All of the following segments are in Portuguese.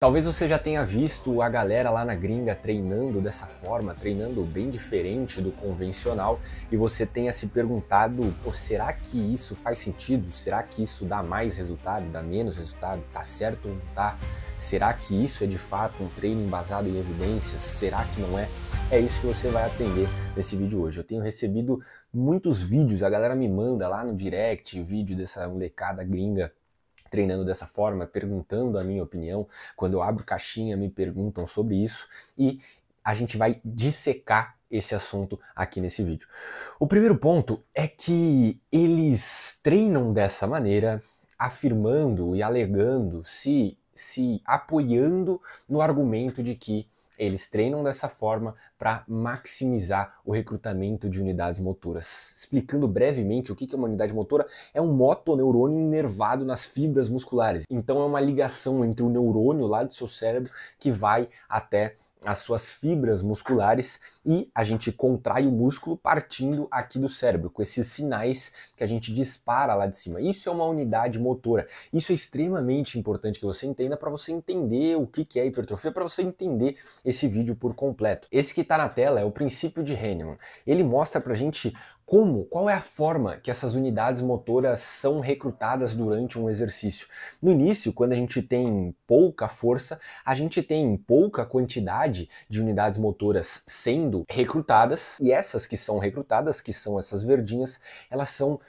Talvez você já tenha visto a galera lá na gringa treinando dessa forma, treinando bem diferente do convencional, e você tenha se perguntado, pô, será que isso faz sentido? Será que isso dá mais resultado, dá menos resultado? Tá certo ou não tá? Será que isso é de fato um treino embasado em evidências? Será que não é? É isso que você vai aprender nesse vídeo hoje. Eu tenho recebido muitos vídeos, a galera me manda lá no direct vídeo dessa molecada gringa treinando dessa forma, perguntando a minha opinião. Quando eu abro caixinha, me perguntam sobre isso e a gente vai dissecar esse assunto aqui nesse vídeo. O primeiro ponto é que eles treinam dessa maneira, afirmando e alegando, se apoiando no argumento de que eles treinam dessa forma para maximizar o recrutamento de unidades motoras. Explicando brevemente o que é uma unidade motora, é um motoneurônio inervado nas fibras musculares. Então é uma ligação entre o neurônio lá do seu cérebro que vai até as suas fibras musculares e a gente contrai o músculo partindo aqui do cérebro, com esses sinais que a gente dispara lá de cima. Isso é uma unidade motora. Isso é extremamente importante que você entenda para você entender o que é hipertrofia, para você entender esse vídeo por completo. Esse que está na tela é o princípio de Hahnemann. Ele mostra pra gente qual é a forma que essas unidades motoras são recrutadas durante um exercício. No início, quando a gente tem pouca força, a gente tem pouca quantidade de unidades motoras sendo recrutadas, e essas que são recrutadas, que são essas verdinhas, elas são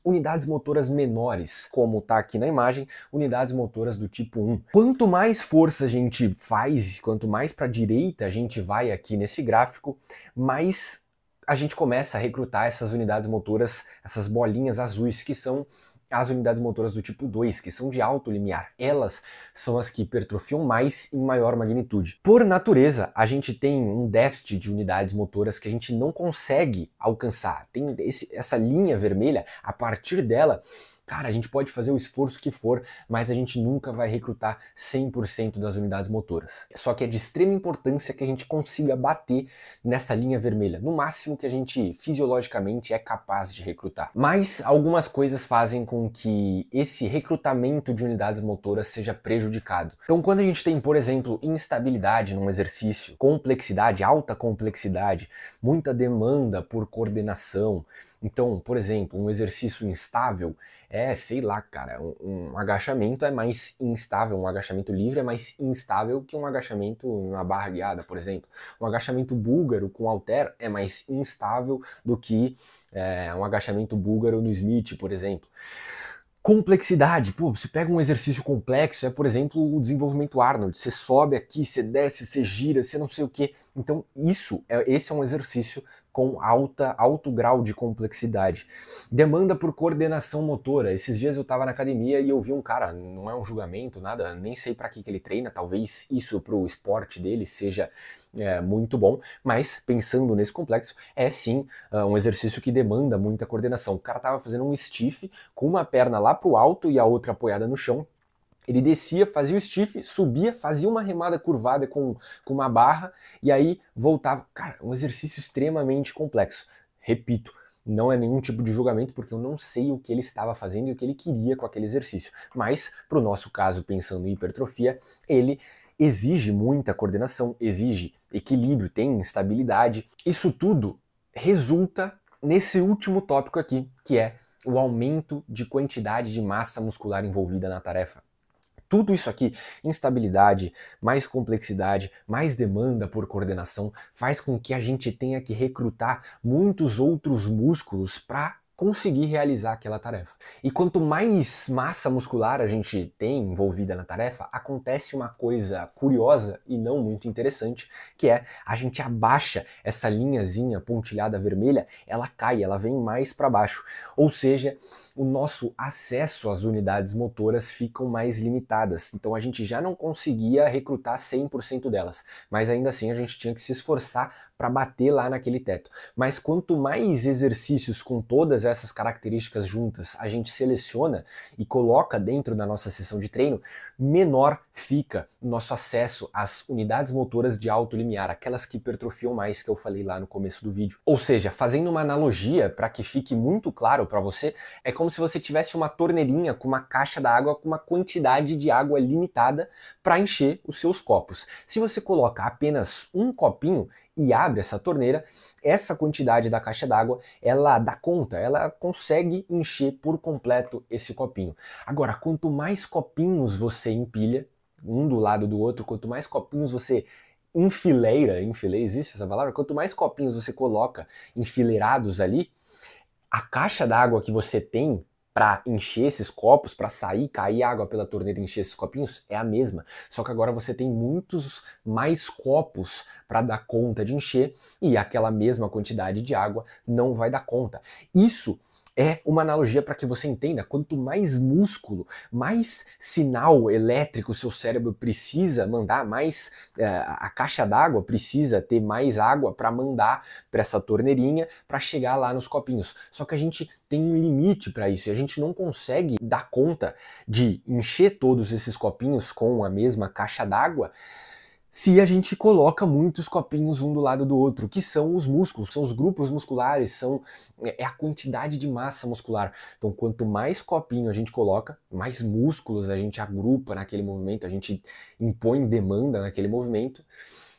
unidades motoras menores, como está aqui na imagem, unidades motoras do tipo 1. Quanto mais força a gente faz, quanto mais para a direita a gente vai aqui nesse gráfico, mais a gente começa a recrutar essas unidades motoras, essas bolinhas azuis, que são as unidades motoras do tipo 2, que são de alto limiar. Elas são as que hipertrofiam mais em maior magnitude. Por natureza, a gente tem um déficit de unidades motoras que a gente não consegue alcançar. Tem essa linha vermelha, a partir dela, cara, a gente pode fazer o esforço que for, mas a gente nunca vai recrutar 100% das unidades motoras. Só que é de extrema importância que a gente consiga bater nessa linha vermelha, no máximo que a gente fisiologicamente é capaz de recrutar. Mas algumas coisas fazem com que esse recrutamento de unidades motoras seja prejudicado. Então, quando a gente tem, por exemplo, instabilidade num exercício, complexidade, alta complexidade, muita demanda por coordenação, então, por exemplo, um exercício instável sei lá, cara, um agachamento é mais instável, um agachamento livre é mais instável que um agachamento na barra guiada, por exemplo. Um agachamento búlgaro com halter é mais instável do que um agachamento búlgaro no Smith, por exemplo. Complexidade, pô, você pega um exercício complexo, por exemplo, o desenvolvimento Arnold, você sobe aqui, você desce, você gira, você não sei o que. Então esse é um exercício com alto grau de complexidade. Demanda por coordenação motora. Esses dias eu tava na academia e eu vi um cara, não é um julgamento, nada, nem sei para que ele treina, talvez isso pro esporte dele seja muito bom, mas pensando nesse complexo, é sim um exercício que demanda muita coordenação. O cara tava fazendo um stiff com uma perna lá pro alto e a outra apoiada no chão. Ele descia, fazia o stiff, subia, fazia uma remada curvada com uma barra e aí voltava. Cara, um exercício extremamente complexo. Repito, não é nenhum tipo de julgamento porque eu não sei o que ele estava fazendo e o que ele queria com aquele exercício. Mas, para o nosso caso, pensando em hipertrofia, ele exige muita coordenação, exige equilíbrio, tem instabilidade. Isso tudo resulta nesse último tópico aqui, que é o aumento de quantidade de massa muscular envolvida na tarefa. Tudo isso aqui, instabilidade, mais complexidade, mais demanda por coordenação, faz com que a gente tenha que recrutar muitos outros músculos para conseguir realizar aquela tarefa. E quanto mais massa muscular a gente tem envolvida na tarefa, acontece uma coisa curiosa e não muito interessante, que é a gente abaixa essa linhazinha pontilhada vermelha, ela cai, ela vem mais para baixo. Ou seja, o nosso acesso às unidades motoras ficam mais limitadas. Então a gente já não conseguia recrutar 100% delas, mas ainda assim a gente tinha que se esforçar para bater lá naquele teto. Mas quanto mais exercícios com todas essas características juntas a gente seleciona e coloca dentro da nossa sessão de treino, menor fica nosso acesso às unidades motoras de alto limiar, aquelas que hipertrofiam mais, que eu falei lá no começo do vídeo. Ou seja, fazendo uma analogia para que fique muito claro para você, é como se você tivesse uma torneirinha com uma caixa d'água com uma quantidade de água limitada para encher os seus copos. Se você coloca apenas um copinho e abre essa torneira, essa quantidade da caixa d'água, ela dá conta, ela consegue encher por completo esse copinho. Agora, quanto mais copinhos você empilha, um do lado do outro, quanto mais copinhos você enfileira, existe essa palavra? Quanto mais copinhos você coloca enfileirados ali, a caixa d'água que você tem para encher esses copos, para sair, cair água pela torneira e encher esses copinhos, é a mesma. Só que agora você tem muitos mais copos para dar conta de encher e aquela mesma quantidade de água não vai dar conta. Isso é uma analogia para que você entenda, quanto mais músculo, mais sinal elétrico o seu cérebro precisa mandar, mais a caixa d'água precisa ter mais água para mandar para essa torneirinha para chegar lá nos copinhos. Só que a gente tem um limite para isso e a gente não consegue dar conta de encher todos esses copinhos com a mesma caixa d'água se a gente coloca muitos copinhos um do lado do outro, que são os músculos, são os grupos musculares, é a quantidade de massa muscular. Então, quanto mais copinho a gente coloca, mais músculos a gente agrupa naquele movimento, a gente impõe demanda naquele movimento,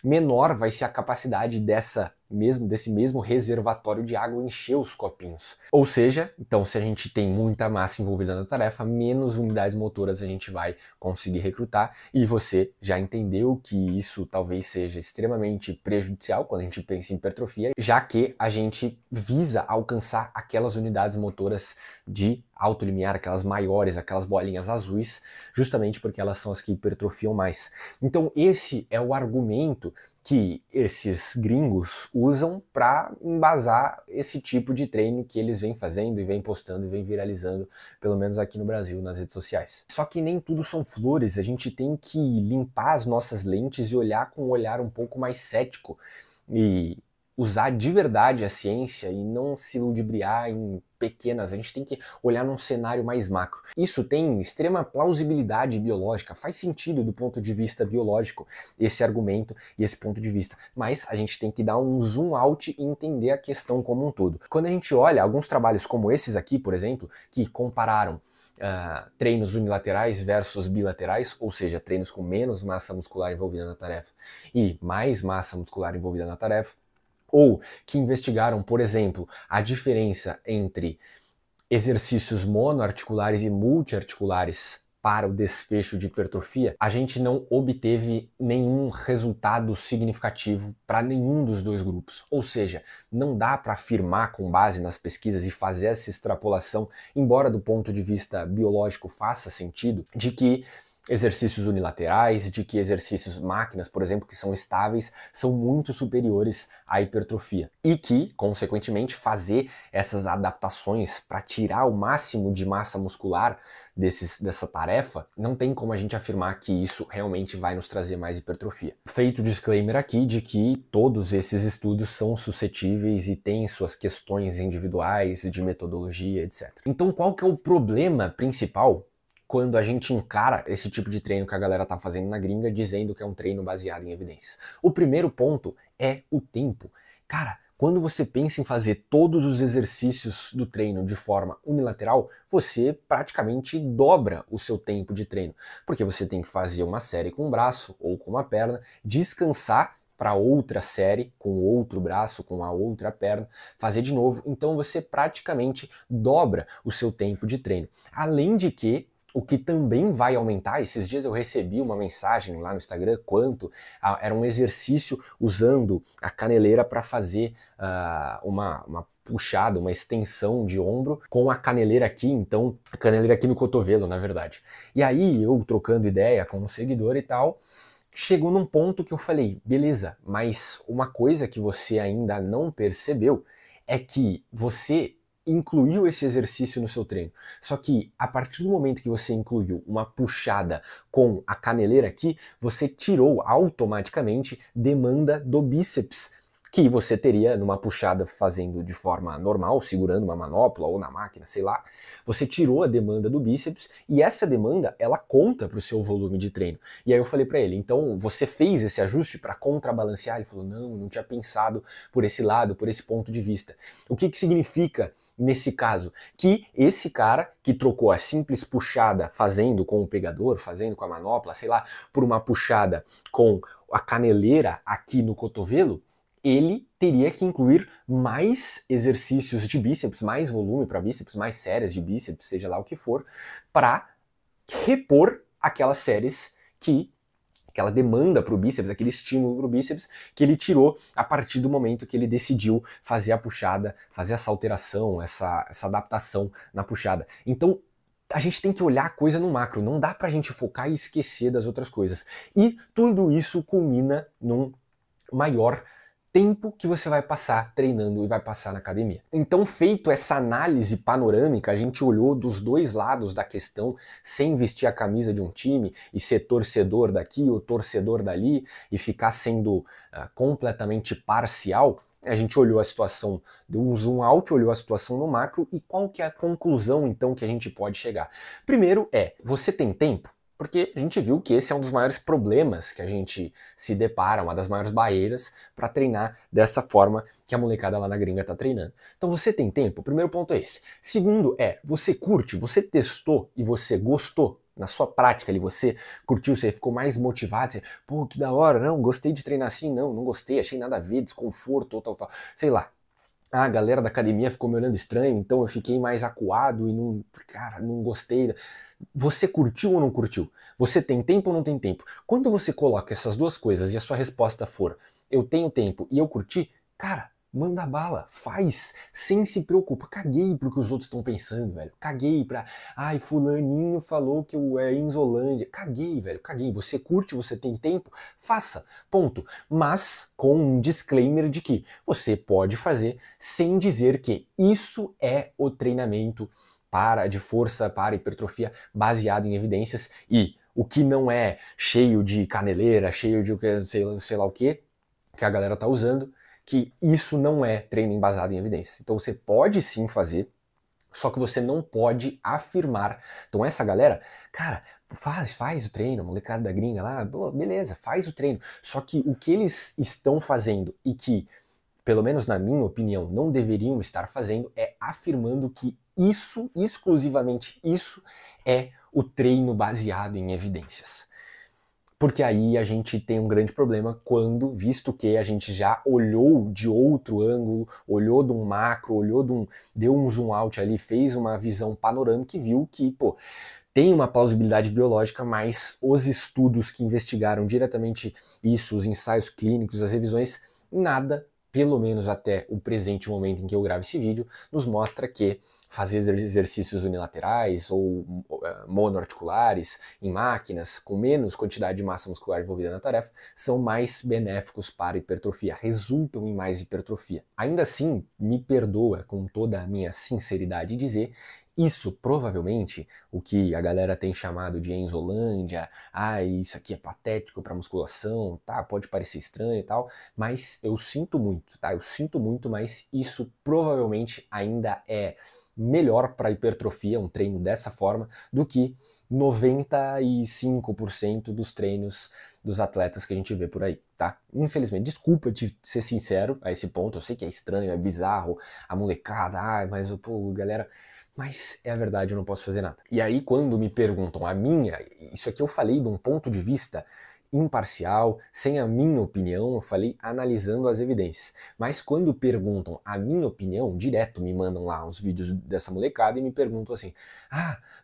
menor vai ser a capacidade desse mesmo reservatório de água encher os copinhos. Ou seja, então se a gente tem muita massa envolvida na tarefa, menos unidades motoras a gente vai conseguir recrutar, e você já entendeu que isso talvez seja extremamente prejudicial quando a gente pensa em hipertrofia, já que a gente visa alcançar aquelas unidades motoras de alto limiar, aquelas maiores, aquelas bolinhas azuis, justamente porque elas são as que hipertrofiam mais. Então esse é o argumento que esses gringos usam para embasar esse tipo de treino que eles vêm fazendo e vêm postando e vêm viralizando, pelo menos aqui no Brasil, nas redes sociais. Só que nem tudo são flores, a gente tem que limpar as nossas lentes e olhar com um olhar um pouco mais cético e usar de verdade a ciência e não se ludibriar em pequenas, a gente tem que olhar num cenário mais macro. Isso tem extrema plausibilidade biológica, faz sentido do ponto de vista biológico esse argumento e esse ponto de vista, mas a gente tem que dar um zoom out e entender a questão como um todo. Quando a gente olha alguns trabalhos como esses aqui, por exemplo, que compararam treinos unilaterais versus bilaterais, ou seja, treinos com menos massa muscular envolvida na tarefa e mais massa muscular envolvida na tarefa, ou que investigaram, por exemplo, a diferença entre exercícios monoarticulares e multiarticulares para o desfecho de hipertrofia, a gente não obteve nenhum resultado significativo para nenhum dos dois grupos. Ou seja, não dá para afirmar com base nas pesquisas e fazer essa extrapolação, embora do ponto de vista biológico faça sentido, de que exercícios unilaterais, de que exercícios máquinas, por exemplo, que são estáveis, são muito superiores à hipertrofia. E que, consequentemente, fazer essas adaptações para tirar o máximo de massa muscular dessa tarefa, não tem como a gente afirmar que isso realmente vai nos trazer mais hipertrofia. Feito o disclaimer aqui de que todos esses estudos são suscetíveis e têm suas questões individuais, de metodologia, etc. Então, qual que é o problema principal quando a gente encara esse tipo de treino que a galera tá fazendo na gringa, dizendo que é um treino baseado em evidências? O primeiro ponto é o tempo. Cara, quando você pensa em fazer todos os exercícios do treino de forma unilateral, você praticamente dobra o seu tempo de treino, porque você tem que fazer uma série com um braço ou com uma perna, descansar para outra série com outro braço, com a outra perna, fazer de novo, então você praticamente dobra o seu tempo de treino. Além de que o que também vai aumentar, esses dias eu recebi uma mensagem lá no Instagram era um exercício usando a caneleira para fazer uma puxada, uma extensão de ombro com a caneleira aqui, então a caneleira aqui no cotovelo, na verdade. E aí eu trocando ideia com um seguidor e tal, chegou num ponto que eu falei, beleza, mas uma coisa que você ainda não percebeu é que você incluiu esse exercício no seu treino. Só que a partir do momento que você incluiu uma puxada com a caneleira aqui, você tirou automaticamente demanda do bíceps que você teria numa puxada fazendo de forma normal, segurando uma manopla ou na máquina, sei lá, você tirou a demanda do bíceps e essa demanda, ela conta para o seu volume de treino. E aí eu falei para ele, então você fez esse ajuste para contrabalancear? Ele falou, não tinha pensado por esse lado, por esse ponto de vista. O que significa nesse caso? Que esse cara que trocou a simples puxada fazendo com o pegador, fazendo com a manopla, sei lá, por uma puxada com a caneleira aqui no cotovelo, ele teria que incluir mais exercícios de bíceps, mais volume para bíceps, mais séries de bíceps, seja lá o que for, para repor aquelas séries aquela demanda para o bíceps, aquele estímulo para o bíceps que ele tirou a partir do momento que ele decidiu fazer a puxada, fazer essa alteração, essa adaptação na puxada. Então, a gente tem que olhar a coisa no macro, não dá pra gente focar e esquecer das outras coisas. E tudo isso culmina num maior tempo que você vai passar treinando e vai passar na academia. Então, feito essa análise panorâmica, a gente olhou dos dois lados da questão, sem vestir a camisa de um time e ser torcedor daqui ou torcedor dali e ficar sendo completamente parcial. A gente olhou a situação, deu um zoom out, olhou a situação no macro e qual que é a conclusão então que a gente pode chegar? Primeiro você tem tempo? Porque a gente viu que esse é um dos maiores problemas que a gente se depara, uma das maiores barreiras para treinar dessa forma que a molecada lá na gringa está treinando. Então você tem tempo? O primeiro ponto é esse. Segundo você curte, você testou e você gostou? Na sua prática ali, você curtiu, você ficou mais motivado, você, pô, que da hora, não, gostei de treinar assim, não gostei, achei nada a ver, desconforto, tal, sei lá. A galera da academia ficou me olhando estranho, então eu fiquei mais acuado e não gostei. Você curtiu ou não curtiu? Você tem tempo ou não tem tempo? Quando você coloca essas duas coisas e a sua resposta for, eu tenho tempo e eu curti, cara, manda bala, faz, sem se preocupar. Caguei pro que os outros estão pensando, velho. Caguei pra, fulaninho falou que eu é Inzolândia. Caguei, velho, caguei. Você curte, você tem tempo, faça, ponto. Mas com um disclaimer de que você pode fazer sem dizer que isso é o treinamento de força para hipertrofia baseado em evidências e o que não é cheio de caneleira, cheio de sei lá o que a galera tá usando, que isso não é treino embasado em evidências. Então você pode sim fazer, só que você não pode afirmar. Então essa galera, cara, faz o treino, a molecada da gringa lá, beleza, faz o treino. Só que o que eles estão fazendo e que, pelo menos na minha opinião, não deveriam estar fazendo é afirmando que isso, exclusivamente isso, é o treino baseado em evidências. Porque aí a gente tem um grande problema quando, visto que a gente já olhou de outro ângulo, olhou de um macro, deu um zoom out ali, fez uma visão panorâmica e viu que, tem uma plausibilidade biológica, mas os estudos que investigaram diretamente isso, os ensaios clínicos, as revisões, nada, pelo menos até o presente momento em que eu gravo esse vídeo, nos mostra que fazer exercícios unilaterais ou monoarticulares em máquinas com menos quantidade de massa muscular envolvida na tarefa são mais benéficos para a hipertrofia, resultam em mais hipertrofia. Ainda assim, me perdoa com toda a minha sinceridade dizer, isso provavelmente, o que a galera tem chamado de Enzolândia, isso aqui é patético para musculação, tá? Pode parecer estranho e tal, mas eu sinto muito, tá? Eu sinto muito, mas isso provavelmente ainda é melhor para hipertrofia, um treino dessa forma, do que 95% dos treinos dos atletas que a gente vê por aí, tá? Infelizmente, desculpa de ser sincero a esse ponto, eu sei que é estranho, é bizarro, a molecada, mas galera... Mas é a verdade, eu não posso fazer nada. E aí quando me perguntam isso aqui eu falei de um ponto de vista imparcial, sem a minha opinião, eu falei analisando as evidências. Mas quando perguntam a minha opinião, direto me mandam lá uns vídeos dessa molecada e me perguntam assim,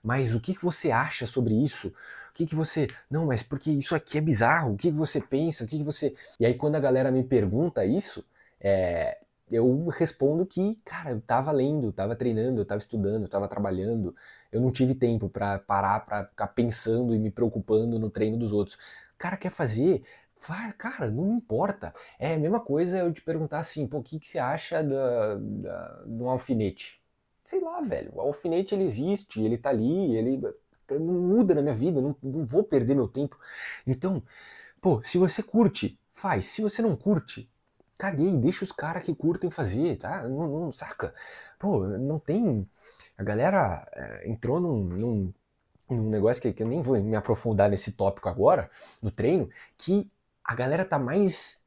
mas o que você acha sobre isso? O que você... Não, mas porque isso aqui é bizarro, o que você pensa, o que você... E aí quando a galera me pergunta isso, eu respondo que, cara, eu tava lendo, eu tava treinando, eu tava estudando, eu tava trabalhando, eu não tive tempo pra parar pra ficar pensando e me preocupando no treino dos outros. O cara quer fazer, cara, não importa. É a mesma coisa eu te perguntar assim, o que você acha do alfinete? Sei lá, velho, o alfinete ele existe, ele tá ali, ele não muda na minha vida, não vou perder meu tempo. Então, se você curte, faz. Se você não curte, caguei, deixa os caras que curtem fazer, tá? Não, saca? Pô, não tem... A galera entrou num negócio que eu nem vou me aprofundar nesse tópico agora, no treino, que a galera tá mais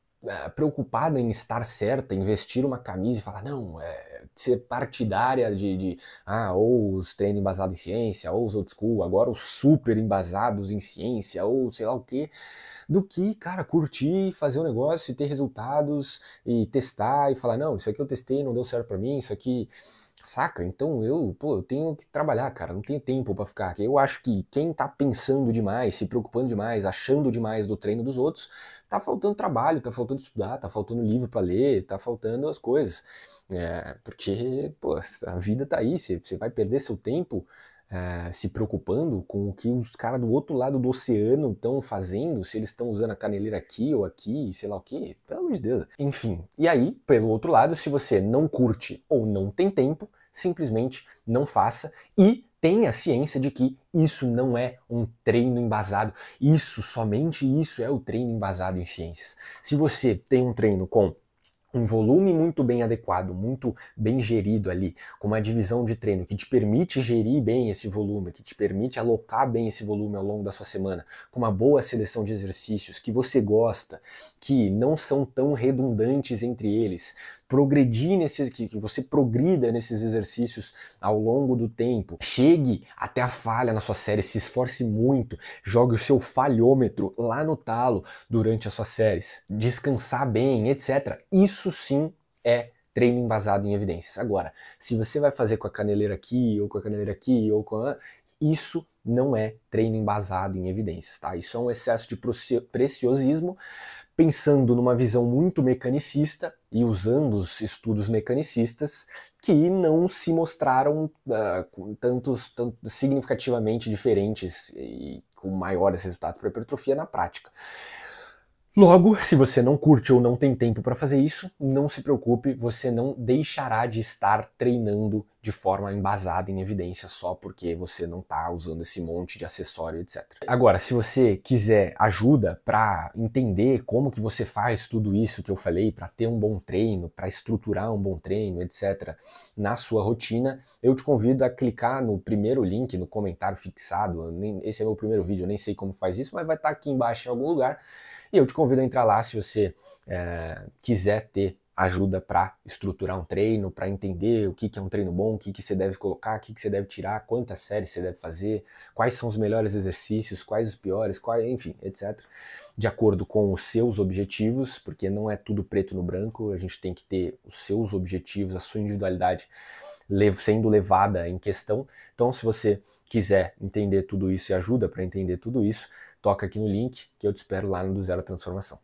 preocupada em estar certa, em vestir uma camisa e falar, não, ser partidária ou os treinos embasados em ciência, ou os old school, agora os super embasados em ciência, ou sei lá o quê, do que, cara, curtir, fazer um negócio e ter resultados e testar e falar, não, isso aqui eu testei, não deu certo pra mim, isso aqui... Saca? Então eu tenho que trabalhar, cara, não tenho tempo pra ficar aqui. Eu acho que quem tá pensando demais, se preocupando demais, achando demais do treino dos outros, tá faltando trabalho, tá faltando estudar, tá faltando livro pra ler, tá faltando as coisas. Porque, pô, a vida tá aí, você vai perder seu tempo se preocupando com o que os caras do outro lado do oceano estão fazendo, se eles estão usando a caneleira aqui ou aqui, sei lá o que, pelo amor de Deus. Enfim, e aí, pelo outro lado, se você não curte ou não tem tempo, simplesmente não faça e tenha ciência de que isso não é um treino embasado. Somente isso é o treino embasado em ciências. Se você tem um treino com um volume muito bem adequado, muito bem gerido ali, com uma divisão de treino que te permite gerir bem esse volume, que te permite alocar bem esse volume ao longo da sua semana, com uma boa seleção de exercícios que você gosta, que não são tão redundantes entre eles, que você progrida nesses exercícios ao longo do tempo, chegue até a falha na sua série, se esforce muito, jogue o seu falhômetro lá no talo durante as suas séries, descansar bem, etc. Isso sim é treino embasado em evidências. Agora, se você vai fazer com a caneleira aqui, ou com a caneleira aqui, ou com a... Isso não é treino embasado em evidências, tá? Isso é um excesso de preciosismo, pensando numa visão muito mecanicista e usando os estudos mecanicistas que não se mostraram tantos significativamente diferentes e com maiores resultados para hipertrofia na prática. Logo, se você não curte ou não tem tempo para fazer isso, não se preocupe, você não deixará de estar treinando de forma embasada em evidência só porque você não está usando esse monte de acessório, etc. Agora, se você quiser ajuda para entender como que você faz tudo isso que eu falei, para ter um bom treino, para estruturar um bom treino, etc., na sua rotina, eu te convido a clicar no primeiro link, no comentário fixado. Esse é o meu primeiro vídeo, eu nem sei como faz isso, mas vai estar aqui embaixo em algum lugar. E eu te convido a entrar lá se você quiser ter ajuda para estruturar um treino, para entender o que é um treino bom, o que você deve colocar, o que você deve tirar, quantas séries você deve fazer, quais são os melhores exercícios, quais os piores, enfim, etc. De acordo com os seus objetivos, porque não é tudo preto no branco, a gente tem que ter os seus objetivos, a sua individualidade sendo levada em questão. Então, se você quiser entender tudo isso e ajuda para entender tudo isso, toca aqui no link que eu te espero lá no Do Zero à Transformação.